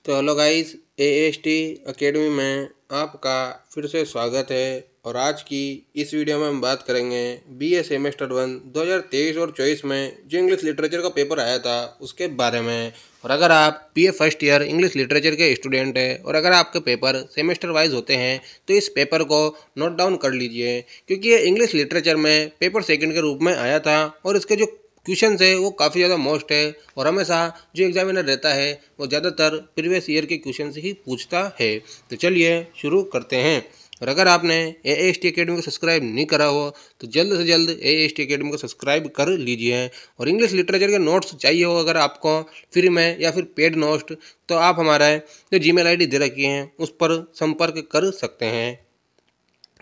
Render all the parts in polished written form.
तो hello guys, AST academy में आपका फिर से स्वागत है। और आज की इस वीडियो में हम बात करेंगे बीए सेमेस्टर 1 2023 और 24 में जो इंग्लिश लिटरेचर का पेपर आया था उसके बारे में। और अगर आप BA first year English literature के स्टूडेंट हैं और अगर आपके पेपर सेमेस्टर वाइज होते हैं तो इस पेपर को नोट डाउन कर लीजिए, क्योंकि ये इंग्लिश लिटरेचर में पेपर सेकंड के रूप में आया था और इसके जो क्वेश्चन है वो काफ़ी ज़्यादा मोस्ट है। और हमेशा जो एग्जामिनर रहता है वो ज़्यादातर प्रीवियस ईयर के क्वेश्चन ही पूछता है। तो चलिए शुरू करते हैं। और अगर आपने एएसटी एकेडमी को सब्सक्राइब नहीं करा हो तो जल्द से जल्द एएसटी एकेडमी को सब्सक्राइब कर लीजिए। और इंग्लिश लिटरेचर के नोट्स चाहिए हो अगर आपको फ्री में या फिर पेड नोट्स, तो आप हमारा जो जीमेल आईडी दे रखी है उस पर संपर्क कर सकते हैं।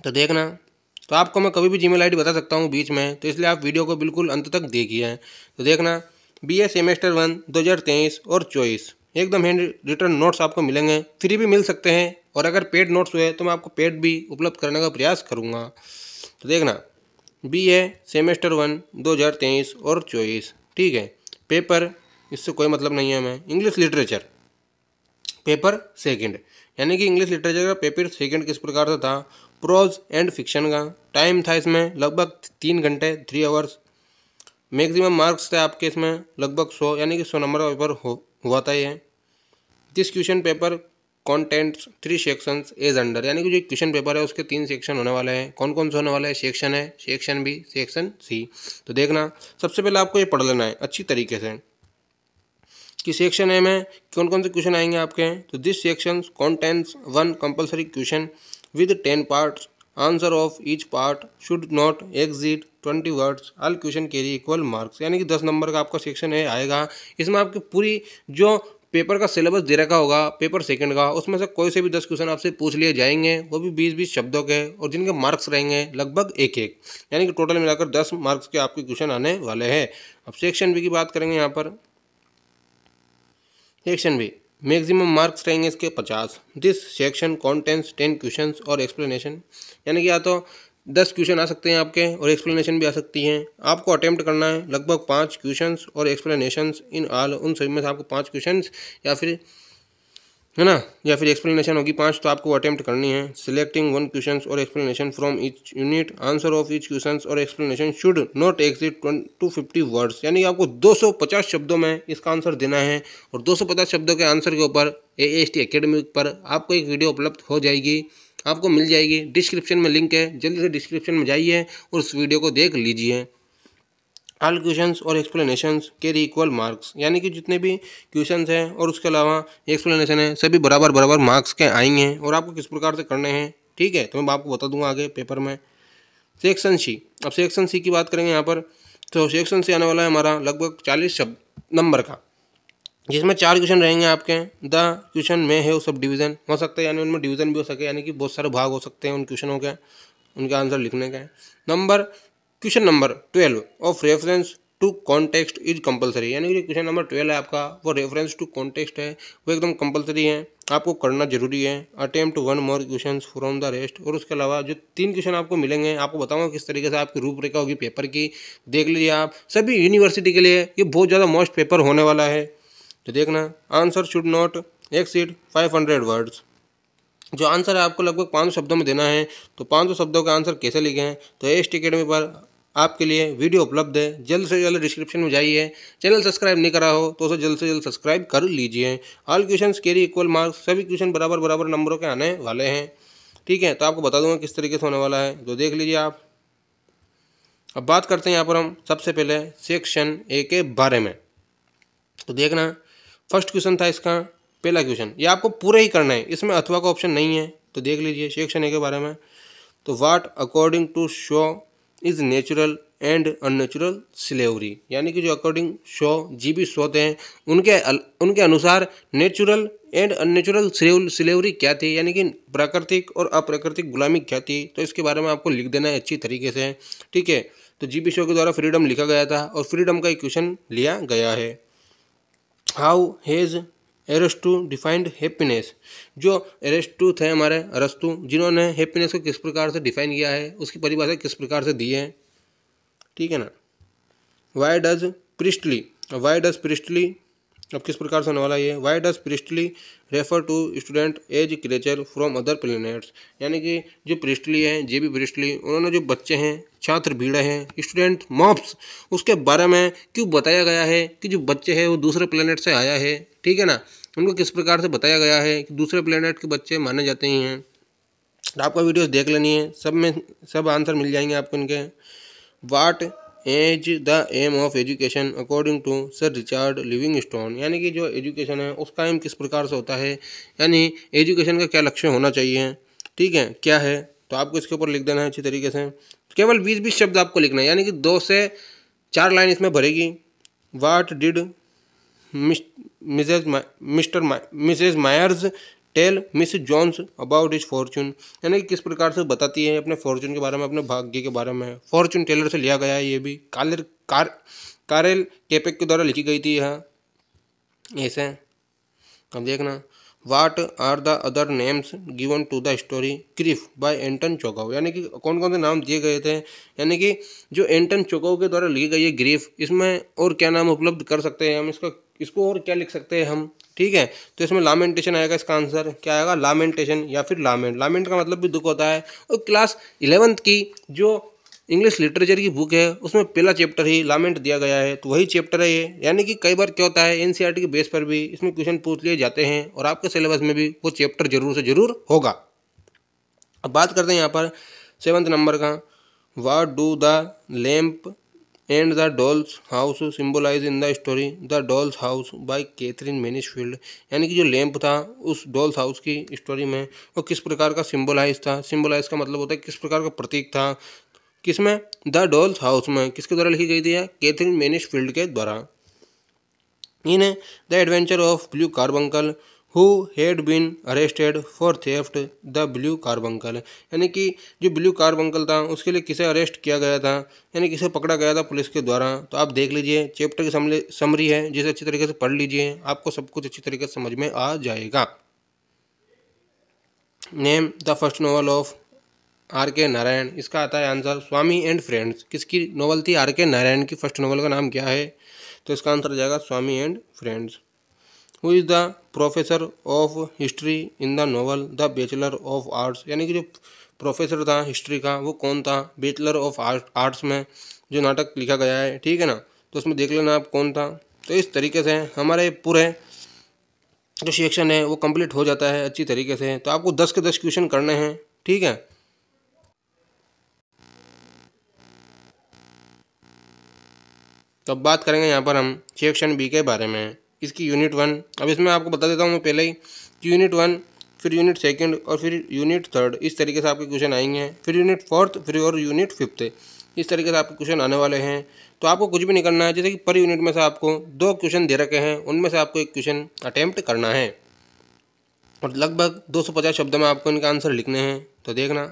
तो देखना, तो आपको मैं कभी भी जीमेल आईडी बता सकता हूँ बीच में, तो इसलिए आप वीडियो को बिल्कुल अंत तक देखिए। तो देखना, बीए सेमेस्टर 1 2023 और 24 एकदम हैंड रिटर्न नोट्स आपको मिलेंगे, फ्री भी मिल सकते हैं और अगर पेड नोट्स हुए तो मैं आपको पेड भी उपलब्ध करने का प्रयास करूँगा। तो देखना, बीए सेमेस्टर 1 2023 और 24, ठीक है। पेपर इससे कोई मतलब नहीं है हमें। इंग्लिश लिटरेचर पेपर सेकंड, यानी कि इंग्लिश लिटरेचर का पेपर सेकंड किस प्रकार से था। प्रोज एंड फिक्शन का टाइम था इसमें लगभग 3 घंटे 3 आवर्स। मैक्सिमम मार्क्स थे आपके इसमें लगभग 100, यानी कि 100 नंबर का पेपर हुआ था ये। This question paper contents 3 sections as under, यानी कि जो क्वेश्चन पेपर है उसके 3 सेक्शन होने वाले हैं। कौन कौन से होने वाले हैं? सेक्शन है, सेक्शन बी, सेक्शन सी। तो देखना, सबसे पहले आपको ये पढ़ लेना है अच्छी तरीके से कि सेक्शन ए में कौन कौन से क्वेश्चन आएंगे आपके। तो this section contents 1 compulsory question with 10 parts. Answer of each part should not exceed 20 words. All question carry equal marks, यानी कि 10 नंबर का आपका सेक्शन ए आएगा। इसमें आपकी पूरी जो पेपर का सिलेबस दे रखा होगा पेपर सेकंड का, उसमें से कोई से भी 10 क्वेश्चन आपसे पूछ लिए जाएंगे, वो भी 20-20 शब्दों के, और जिनके मार्क्स रहेंगे लगभग 1-1, यानी कि टोटल मिलाकर 10 मार्क्स के आपके क्वेश्चन आने वाले हैं। अब सेक्शन बी की बात करेंगे यहाँ पर। सेक्शन बी मैक्सिमम मार्क्स रहेंगे इसके 50। दिस सेक्शन कॉन्टेंस 10 क्वेश्चंस और एक्सप्लेनेशन, यानी कि या तो 10 क्वेश्चन आ सकते हैं आपके और एक्सप्लेनेशन भी आ सकती हैं। आपको अटेम्प्ट करना है लगभग 5 क्वेश्चंस और एक्सप्लेनेशंस इन ऑल, उन सभी में से आपको 5 क्वेश्चंस या फिर, है ना, या फिर एक्सप्लेनेशन होगी 5, तो आपको अटेम्प्ट करनी है। सिलेक्टिंग 1 क्वेश्चन और explanation from each unit. Answer of each question और explanation should not exceed 250 words, यानी आपको 250 शब्दों में इसका आंसर देना है। और 250 शब्दों के आंसर के ऊपर एएसटी एकेडमी पर आपको एक वीडियो उपलब्ध हो जाएगी, आपको मिल जाएगी। डिस्क्रिप्शन में लिंक है, जल्दी से डिस्क्रिप्शन में जाइए और उस वीडियो को देख लीजिए। ऑल क्वेश्चंस और एक्सप्लेनेशंस कैरी इक्वल मार्क्स, यानी कि जितने भी क्वेश्चंस हैं और उसके अलावा एक्सप्लेनेशन है सभी बराबर बराबर मार्क्स के आएंगे। और आपको किस प्रकार से करने हैं, ठीक है, तो मैं आपको बता दूंगा आगे पेपर में। सेक्शन सी, अब सेक्शन सी की बात करेंगे यहाँ पर। तो सेक्शन सी आने वाला है हमारा लगभग 40 नंबर का, जिसमें 4 क्वेश्चन रहेंगे आपके। द क्वेश्चन में है सब डिवीजन हो सकता है, यानी उनमें डिवीजन भी हो सके, यानी कि बहुत सारे भाग हो सकते हैं उन क्वेश्चनों के, उनका आंसर लिखने का। Question number 12 of reference to context is compulsory, यानी कि क्वेश्चन नंबर 12 है आपका, वो रेफरेंस टू कॉन्टेक्स्ट है, वो एकदम कंपलसरी है, आपको करना जरूरी है। Attempt 1 more question from the rest, और उसके अलावा जो 3 क्वेश्चन आपको मिलेंगे, आपको बताऊंगा किस तरीके से आपकी रूपरेखा होगी पेपर की, देख लीजिए आप। सभी यूनिवर्सिटी के लिए ये बहुत ज़्यादा मोस्ट पेपर होने वाला है। तो देखना, answer should not exceed 500 words, जो आंसर है आपको लगभग 500 शब्दों में देना है। तो 500 शब्दों का आंसर कैसे लिखें हैं, तो एएसटी एकेडमी पर आपके लिए वीडियो उपलब्ध है, जल्द से जल्द डिस्क्रिप्शन में जाइए। चैनल सब्सक्राइब नहीं करा हो तो उसे जल्द से जल्द सब्सक्राइब कर लीजिए। All questions carry equal marks, सभी क्वेश्चन बराबर बराबर नंबरों के आने वाले हैं, ठीक है। तो आपको बता दूंगा किस तरीके से होने वाला है, तो देख लीजिए आप। अब बात करते हैं यहाँ पर हम सबसे पहले सेक्शन ए के बारे में। तो देखना, फर्स्ट क्वेश्चन था इसका, पहला क्वेश्चन, ये आपको पूरा ही करना है, इसमें अथवा का ऑप्शन नहीं है। तो देख लीजिए सेक्शन ए के बारे में। तो what according to Shaw is natural and unnatural slavery, यानी कि जो अकॉर्डिंग शो जीबी शोध हैं उनके अनुसार नेचुरल एंड अननेचुरल स्लेवरी क्या थी, यानी कि प्राकृतिक और अप्राकृतिक गुलामी क्या थी। तो इसके बारे में आपको लिख देना है अच्छी तरीके से, ठीक है। तो जीबी शो के द्वारा फ्रीडम लिखा गया था और फ्रीडम का एक क्वेश्चन लिया गया है। How has Aristo defined happiness, जो एरिस्टो थे हमारे अरस्तु, जिन्होंने हैप्पीनेस को किस प्रकार से डिफाइन किया है, उसकी परिभाषा किस प्रकार से दी है, ठीक है ना। वाई डज प्रिस्टली अब किस प्रकार से होने वाला ये, why does Priestly refer to student as creature from other planets, यानी कि जो प्रिस्टली है, जे बी प्रिस्टली, उन्होंने जो बच्चे हैं, छात्र भीड़ हैं, स्टूडेंट मॉब्स, उसके बारे में क्यों बताया गया है कि जो बच्चे हैं वो दूसरे प्लेनेट से आया है, ठीक है ना, उनको किस प्रकार से बताया गया है कि दूसरे प्लेनेट के बच्चे माने जाते हैं। तो आपको वीडियोस देख लेनी है, सब में सब आंसर मिल जाएंगे आपको इनके। What is the aim of education according to sir Richard Livingstone, यानी कि जो एजुकेशन है उसका एम किस प्रकार से होता है, यानी एजुकेशन का क्या लक्ष्य होना चाहिए, ठीक है, क्या है, तो आपको इसके ऊपर लिख देना है अच्छी तरीके से। केवल 20-20 शब्द आपको लिखना है, यानी कि 2 से 4 लाइन इसमें भरेगी। What did Mrs Myers tell Miss Jones about his fortune, यानी कि किस प्रकार से बताती है अपने फॉर्चून के बारे में, अपने भाग्य के बारे में। फॉर्चून टेलर से लिया गया है, ये भी कारेल केपेक के द्वारा लिखी गई थी यहाँ, ऐसे। अब देखना, what are the other names given to the story grief by Anton Chekhov, यानी कि कौन कौन से नाम दिए गए थे, यानी कि जो एंटन चेखोव के द्वारा लिखी गई है ग्रीफ, इसमें और क्या नाम उपलब्ध कर सकते हैं हम, इसको और क्या लिख सकते हैं हम, ठीक है। तो इसमें लामेंटेशन आएगा, इसका आंसर क्या आएगा, लामेंटेशन या फिर लामेंट। लामेंट का मतलब भी दुख होता है। और क्लास 11th की जो इंग्लिश लिटरेचर की बुक है उसमें पहला चैप्टर ही लामेंट दिया गया है, तो वही चैप्टर है ये। यानी कि कई बार क्या होता है, एनसीईआरटी के बेस पर भी इसमें क्वेश्चन पूछ लिए जाते हैं और आपके सिलेबस में भी वो चैप्टर जरूर से जरूर होगा। अब बात करते हैं यहाँ पर 7th नंबर का, what do the lamp and the doll's house symbolise in the story the doll's house by Katherine Mansfield, यानी कि जो लैम्प था उस डॉल्स हाउस की स्टोरी में वो किस प्रकार का सिम्बोलाइज था। सिम्बोलाइज का मतलब होता है किस प्रकार का प्रतीक था, किसमें, द डॉल्स हाउस में, किसके द्वारा लिखी गई थी, कैथरीन मैनिसफील्ड के द्वारा। In the adventure of Blue Carbuncle who had been arrested for theft the Blue Carbuncle, यानी कि जो ब्लू कार्बंकल था उसके लिए किसे अरेस्ट किया गया था, यानी किसे पकड़ा गया था पुलिस के द्वारा। तो आप देख लीजिए, चैप्टर की समरी है जिसे अच्छी तरीके से पढ़ लीजिए, आपको सब कुछ अच्छी तरीके से समझ में आ जाएगा। Name the first novel of R K Narayan, इसका आता है आंसर स्वामी एंड फ्रेंड्स। किसकी नॉवल थी, आर के नारायण की फर्स्ट नॉवल का नाम क्या है, तो इसका आंसर हो जाएगा Swami and friends. Who is the professor of history in the novel the bachelor of arts, यानी कि जो प्रोफेसर था हिस्ट्री का वो कौन था, बैचलर ऑफ आर्ट्स में जो नाटक लिखा गया है, ठीक है ना, तो उसमें देख लेना आप कौन था। तो इस तरीके से हमारे पूरे जो सेक्शन है वो कंप्लीट हो जाता है अच्छी तरीके से। तो आपको 10 के 10 क्वेश्चन करने हैं, ठीक है। तो अब बात करेंगे यहाँ पर हम सेक्शन बी के बारे में, इसकी यूनिट 1। अब इसमें आपको बता देता हूँ मैं पहले ही कि यूनिट 1, फिर यूनिट 2 और फिर यूनिट 3, इस तरीके से आपके क्वेश्चन आएंगे, फिर यूनिट 4 फिर और यूनिट 5, इस तरीके से आपके क्वेश्चन आने वाले हैं। तो आपको कुछ भी नहीं करना है, जैसे कि पर यूनिट में से आपको 2 क्वेश्चन दे रखे हैं, उनमें से आपको एक क्वेश्चन अटेम्प्ट करना है और लगभग 250 शब्द में आपको इनका आंसर लिखने हैं। तो देखना,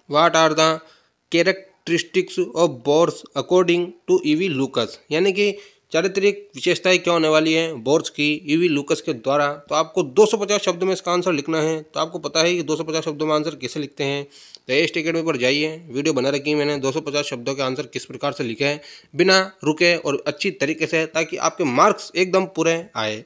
what are the characteristics of bores according to E V Lucas, यानी कि चारित्रिक विशेषताएं क्या होने वाली हैं बोर्स की ईवी लूकस के द्वारा। तो आपको 250 शब्द में इसका आंसर लिखना है। तो आपको पता है कि 250 शब्दों में आंसर कैसे लिखते हैं, तो एस्ट अकेडमी पर जाइए, वीडियो बना रखी है मैंने 250 शब्दों के आंसर किस प्रकार से लिखे हैं बिना रुके और अच्छी तरीके से, ताकि आपके मार्क्स एकदम पूरे आए।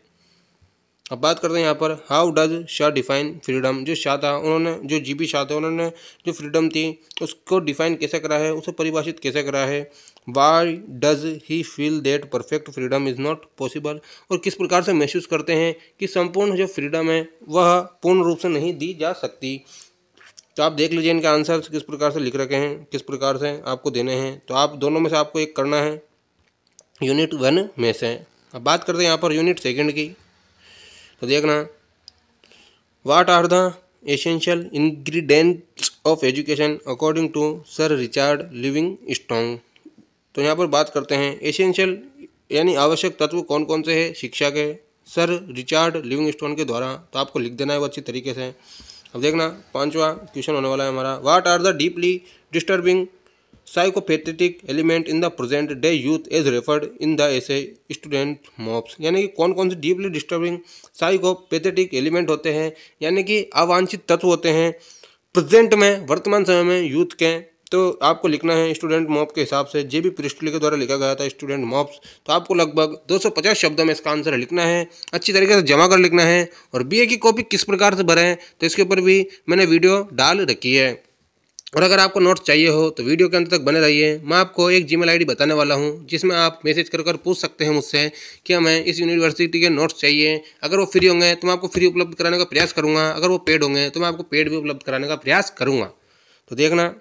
अब बात करते हैं यहाँ पर, how does Shah define freedom, जो शाह था उन्होंने, जो जीबी शाह थे उन्होंने जो फ्रीडम थी उसको डिफाइन कैसे करा है, उसे परिभाषित कैसे करा है। Why does he feel that perfect freedom is not possible, और किस प्रकार से महसूस करते हैं कि संपूर्ण जो फ्रीडम है वह पूर्ण रूप से नहीं दी जा सकती। तो आप देख लीजिए इनके आंसर किस प्रकार से लिख रखे हैं, किस प्रकार से आपको देने हैं। तो आप दोनों में से आपको एक करना है यूनिट 1 में से। अब बात करते हैं यहाँ पर यूनिट 2 की। तो देखना, what are the essential ingredients of education according to sir Richard Livingstone. तो यहाँ पर बात करते हैं एसेंशियल यानी आवश्यक तत्व कौन कौन से हैं शिक्षा के, सर रिचर्ड लिविंगस्टोन के द्वारा। तो आपको लिख देना है वो अच्छी तरीके से। अब देखना 5वां क्वेश्चन होने वाला है हमारा, what are the deeply disturbing psychopathetic element in the present day youth as referred in the essay student mobs, यानी कि कौन कौन से डीपली डिस्टर्बिंग साइकोपैथेटिक एलिमेंट होते हैं, यानी कि अवांछित तत्व होते हैं प्रेजेंट में, वर्तमान समय में यूथ के तो आपको लिखना है स्टूडेंट मॉब के हिसाब से, जे बी प्रिस्टली के द्वारा लिखा गया था स्टूडेंट मॉब्स। तो आपको लगभग 250 शब्दों में इसका आंसर लिखना है, अच्छी तरीके से जमा कर लिखना है। और बीए की कॉपी किस प्रकार से भरें तो इसके ऊपर भी मैंने वीडियो डाल रखी है। और अगर आपको नोट्स चाहिए हो तो वीडियो के अंत तक बने रहिए। मैं आपको एक जीमेल आईडी बताने वाला हूं जिसमें आप मैसेज कर पूछ सकते हैं मुझसे कि हमें इस यूनिवर्सिटी के नोट्स चाहिए। अगर वो फ्री होंगे तो मैं आपको फ्री उपलब्ध कराने का प्रयास करूंगा, अगर वो पेड होंगे तो मैं आपको पेड भी उपलब्ध कराने का प्रयास करूंगा। तो देखना,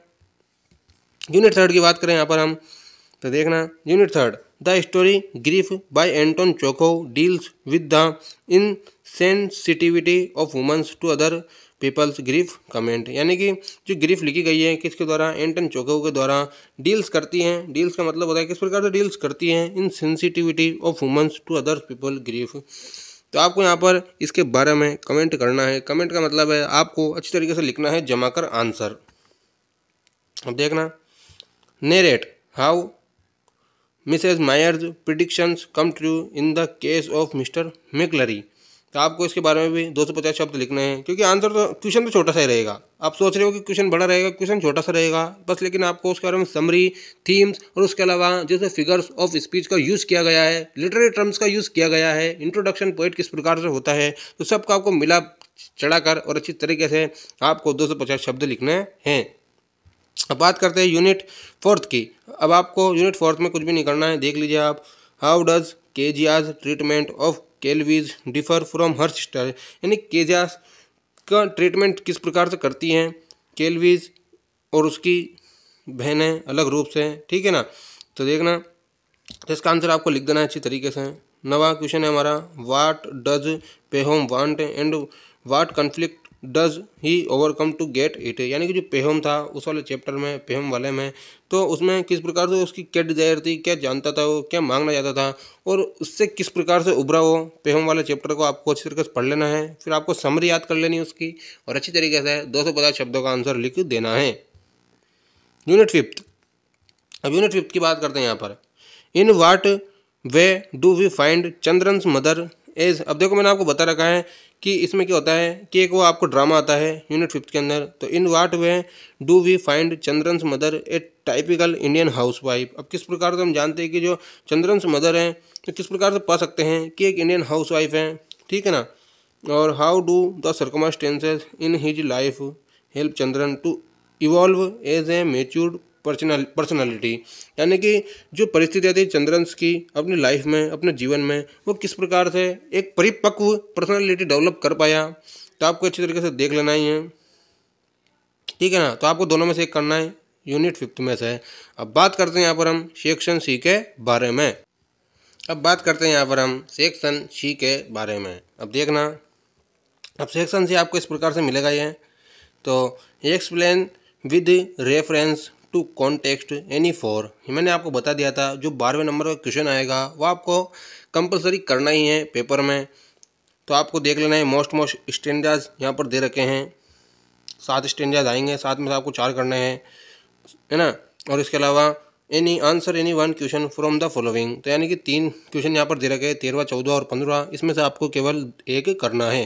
यूनिट 3 की बात करें यहाँ पर हम, तो देखना unit 3 the story grief by Anton Chekhov deals with the insensitivity of women's to other people's grief comment. यानी कि जो ग्रीफ लिखी गई है किसके द्वारा, एंटोन चेखोव के द्वारा, डील्स करती हैं, डील्स का मतलब होता है किस प्रकार से डील्स करती हैं, insensitivity of women's to other people grief. तो आपको यहाँ पर इसके बारे में कमेंट करना है। कमेंट का मतलब है आपको अच्छी तरीके से लिखना है जमा कर आंसर। अब देखना, narrate how Mrs. Myers' predictions come true in the case of Mr. McClary। तो आपको इसके बारे में भी 250 शब्द लिखने हैं, क्योंकि आंसर तो क्वेश्चन तो छोटा सा ही रहेगा। आप सोच रहे हो कि क्वेश्चन बड़ा रहेगा, क्वेश्चन छोटा सा रहेगा बस, लेकिन आपको उसके बारे में समरी, थीम्स और उसके अलावा जैसे फिगर्स ऑफ स्पीच का यूज़ किया गया है, लिटरेरी टर्म्स का यूज़ किया गया है, इंट्रोडक्शन पोइट किस प्रकार से होता है, तो सबका आपको मिला चढ़ाकर और अच्छी तरीके से आपको 250 शब्द लिखने हैं। अब बात करते हैं यूनिट 4 की। अब आपको यूनिट 4 में कुछ भी नहीं करना है, देख लीजिए आप। How does Kezia's treatment of Kelveys differ from her sister. यानी केजियाज का ट्रीटमेंट किस प्रकार से करती हैं केल्वीज और उसकी बहनें अलग रूप से, ठीक है ना। तो देखना, तो इसका आंसर आपको लिख देना है अच्छी तरीके से। नवा क्वेश्चन है हमारा, what does Pahom want and what conflict does he overcome to get it. यानी कि जो पेहोम था उस वाले चैप्टर में, पेहोम वाले में, तो उसमें किस प्रकार से उसकी क्या डिजायर थी, क्या जानता था वो, क्या मांगना चाहता था और उससे किस प्रकार से उभरा वो। पेहोम वाले चैप्टर को आपको अच्छी तरीके से पढ़ लेना है, फिर आपको समरी याद कर लेनी है उसकी और अच्छी तरीके से 250 शब्दों का आंसर लिख देना है। यूनिट 5। अब यूनिट 5 की बात करते हैं यहाँ पर, in what way do we find Chandran's mother as. अब देखो मैंने आपको बता रखा है कि इसमें क्या होता है कि एक वो आपको ड्रामा आता है यूनिट 5 के अंदर। तो in what way do we find Chandran's mother a typical Indian housewife. अब किस प्रकार से हम जानते हैं कि जो चंद्रन्स मदर हैं तो किस प्रकार से पा सकते हैं कि एक इंडियन हाउस वाइफ है, ठीक है ना। और how do the circumstances in his life help Chandran to evolve as a matured personality. यानी कि जो परिस्थितियाँ थी चंद्रंश की अपनी लाइफ में, अपने जीवन में, वो किस प्रकार से एक परिपक्व पर्सनालिटी डेवलप कर पाया। तो आपको अच्छी तरीके से देख लेना ही है, ठीक है ना। तो आपको दोनों में से एक करना है, यूनिट 5 में से। अब बात करते हैं यहाँ पर हम सेक्शन सी के बारे में। अब बात करते हैं यहाँ पर हम सेक्शन सी के बारे में। अब देखना, अब सेक्शन सी आपको इस प्रकार से मिलेगा ये, तो explain with reference to context any four. मैंने आपको बता दिया था जो 12वें नंबर का क्वेश्चन आएगा वो आपको कंपलसरी करना ही है पेपर में। तो आपको देख लेना है, मोस्ट स्टेंजाज यहाँ पर दे रखे हैं, 7 स्टेंजाज आएंगे, 7 में से आपको 4 करने हैं, है ना। और इसके अलावा any answer any 1 question from the following. तो यानी कि 3 क्वेश्चन यहाँ पर दे रखे हैं, 13, 14 और 15, इसमें से आपको केवल एक करना है।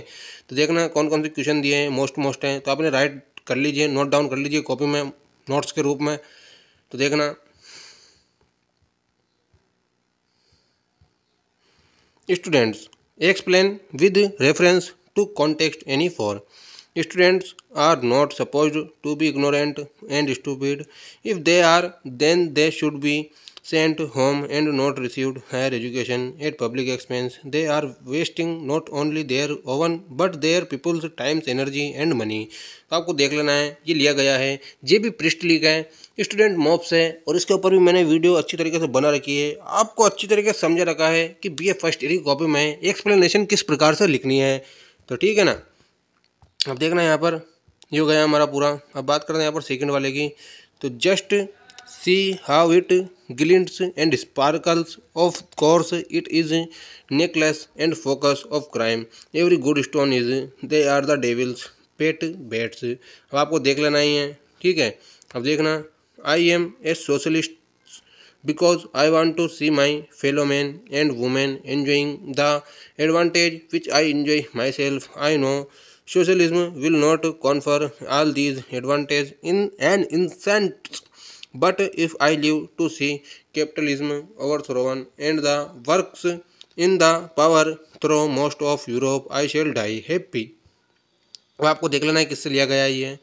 तो देखना कौन कौन से क्वेश्चन दिए हैं, मोस्ट हैं, तो आपने राइट कर लीजिए, नोट डाउन कर लीजिए कॉपी में नोट्स के रूप में। तो देखना, students explain with reference to context any four. Students are not supposed to be ignorant and stupid. If they are, then they should be sent home and not received higher education at public expense. They are wasting not only their own but their people's times, energy and money. तो आपको देख लेना है, ये लिया गया है जे B priestly का स्टूडेंट मॉब्स है और इसके ऊपर भी मैंने वीडियो अच्छी तरीके से बना रखी है, आपको अच्छी तरीके से समझा रखा है कि BA फर्स्ट ईयर की कॉपी में एक्सप्लेनेशन किस प्रकार से लिखनी है। तो ठीक है ना। अब देखना यहाँ पर ये हो गया हमारा पूरा। अब बात करते हैं यहाँ पर सेकंड वाले की। तो just see how it glints and sparkles, of course it is necklace and focus of crime, every good stone is, they are the devil's pet baits. अब आपको देख लेना ही है, ठीक है। अब देखना, I am a socialist because I want to see my fellow men and women enjoying the advantage which I enjoy myself. I know socialism will not confer all these advantages in an instant But if I live to see capitalism overthrown and the works in the power through most of Europe, I shall die happy. अब आपको देख लेना है किससे लिया गया है ये।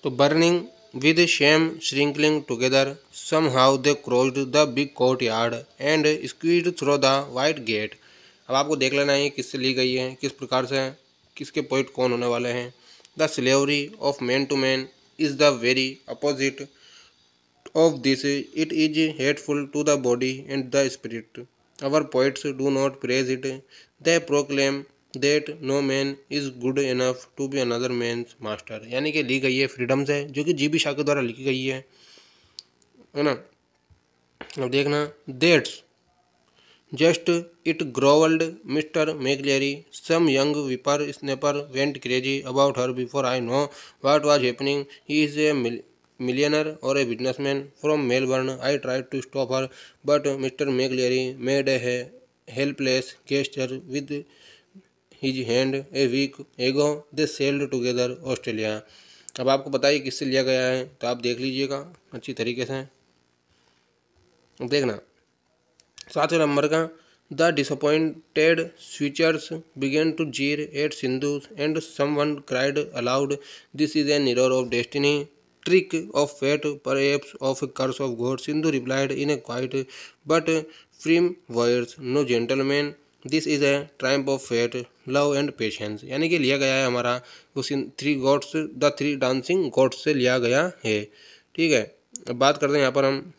तो burning with shame shrinking together somehow they crossed the big courtyard and squeezed through the white gate. अब आपको देख लेना है किससे ली गई है, किस प्रकार से, किसके पॉइंट कौन होने वाले हैं। The slavery of man to man is the very opposite of this, it is hateful to the body and the spirit. Our poets do not praise it, they proclaim that no man is good enough to be another man's master. यानी कि ली गई है freedom से, जो कि GB. Shah के द्वारा लिखी गई है ना। अब देखना, that's just it growled mister McLeery, some young whipper snapper went crazy about her before I know what was happening, he is a millionaire or a businessman from Melbourne. I tried to stop her, but Mr. McLeary made a helpless gesture with his hand. A week ago, they sailed together Australia. अब आपको बताइए किससे लिया गया है, तो आप देख लीजिएगा अच्छी तरीके से। देखना 7वें नंबर का, the disappointed suitors begin to jeer at Sindhu and someone cried aloud, this is an error of destiny, trick of fate, perhaps of a curse of God. Sindhu replied in a quiet but firm voice, no gentleman, this is a triumph of fate, love and patience. यानी कि लिया गया है हमारा उस three gods, the three dancing gods से लिया गया है। ठीक है, अब बात करते हैं यहाँ पर हम,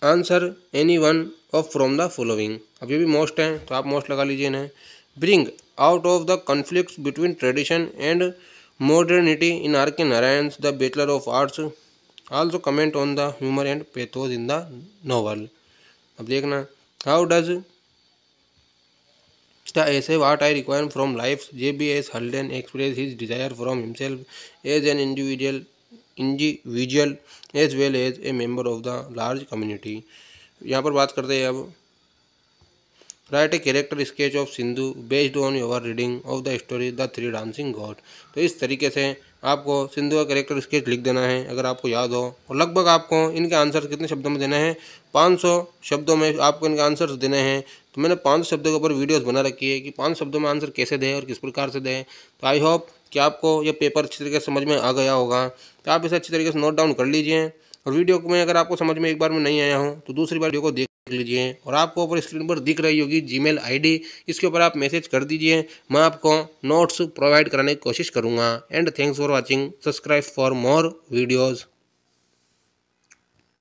answer any one of from the following. अब ये भी मोस्ट है तो आप मोस्ट लगा लीजिए इन्हें। Bring out of the conflict between tradition and modernity in R.K. Narayan's The Bachelor of Arts. Also comment on the humor and pathos in the novel. अब देखना, how does the essay What I Require from Life, J.B.S. Halden express his desire from himself as an individual as well as a member of the large community. यहाँ पर बात करते हैं अब, right a character sketch of Sindhu based on your reading of the story the three dancing God. तो इस तरीके से आपको सिंधु का कैरेक्टर स्केच लिख देना है अगर आपको याद हो, और लगभग आपको इनके आंसर कितने शब्दों में देना है, 500 शब्दों में आपको इनके आंसर्स देने हैं। तो मैंने 500 शब्दों के ऊपर वीडियोस बना रखी है कि 500 शब्दों में आंसर कैसे दें और किस प्रकार से दें। तो आई होप कि आपको ये पेपर अच्छी तरीके से समझ में आ गया होगा। तो आप इसे अच्छी तरीके से नोट डाउन कर लीजिए, और वीडियो में अगर आपको समझ में एक बार में नहीं आया हो तो दूसरी बार वीडियो को देख लीजिए, और आपको ऊपर स्क्रीन पर दिख रही होगी जीमेल आईडी, इसके ऊपर आप मैसेज कर दीजिए, मैं आपको नोट्स प्रोवाइड कराने की कोशिश करूंगा। And thanks for watching, subscribe for more videos.